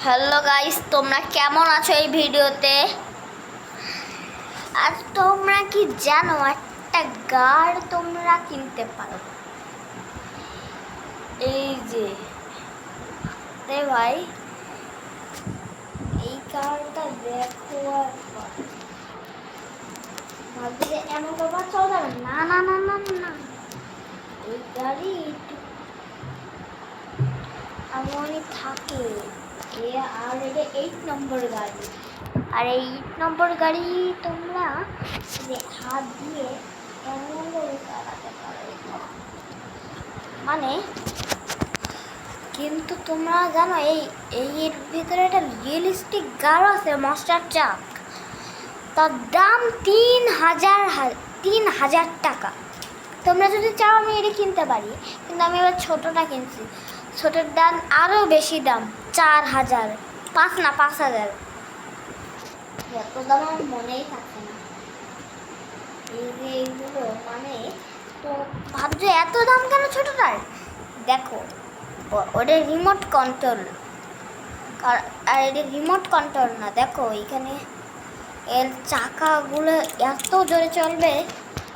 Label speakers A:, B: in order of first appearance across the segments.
A: Hello guys, তোমরা কেমন আছো এই ভিডিওতে? আর তোমরা কি জানো একটা গার্ড তোমরা কিনতে পারো? এই যে রে ভাই, এই গার্ডটা দেখো। আর ভাবছি যে এমন করবার চল যাবে না না না না না, এই গাড়ি এমনই থাকে। আর এটা 8 নম্বর গাড়ি। আর এই 8 নম্বর গাড়ি তোমরা হাত দিয়ে এমন করে চালাতে পারো, মানে কিন্তু তোমরা জানো এর ভিতরে একটা রিয়েলিস্টিক গাড়ি আছে, মাস্টার ট্রাক। তার দাম 3,000 টাকা। তোমরা যদি চাও আমি এটা কিনতে পারি, কিন্তু আমি এবার ছোটোটা কিনছি। ছোটোর দাম আরও বেশি, দাম 4,000, 5,000। এত দাম আমার মনেই থাকে না। এই যে এইগুলো মানে, তো ভাবছো এত দাম কেন ছোটোটার? দেখো ওটা রিমোট কন্ট্রোল, আর এটা রিমোট কন্ট্রোল না। দেখো এখানে এর চাকাগুলো এত জোরে চলবে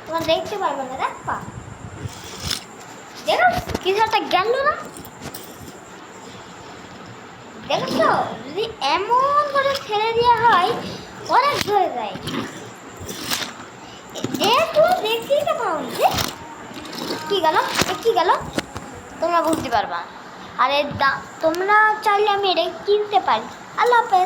A: তোমরা দেখতে পারবে না। দেখবা, দেখো কিছু একটা গেল না, দেখছো? যদি এমন করে ছেড়ে দেওয়া হয় অনেক ধরে যায়। দেখতেই তো পাও যে কি গেল তোমরা বুঝতে পারবা। আর এর দাম তোমরা চাইলে আমি এটা কিনতে পারি। আল্লাহ হাফেজ।